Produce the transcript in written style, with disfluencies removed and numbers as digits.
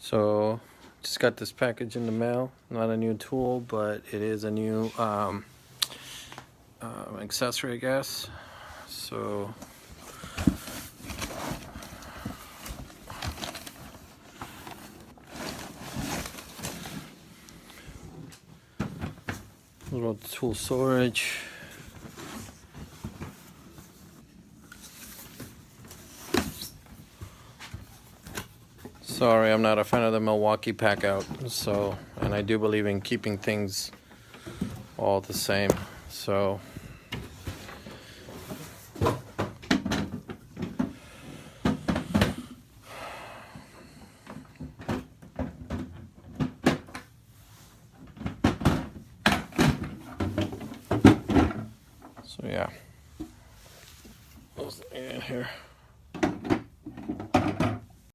So just got this package in the mail. Not a new tool, but it is a new accessory, I guess. So little tool storage. Sorry, I'm not a fan of the Milwaukee pack out. So, and I do believe in keeping things all the same. So yeah, in here.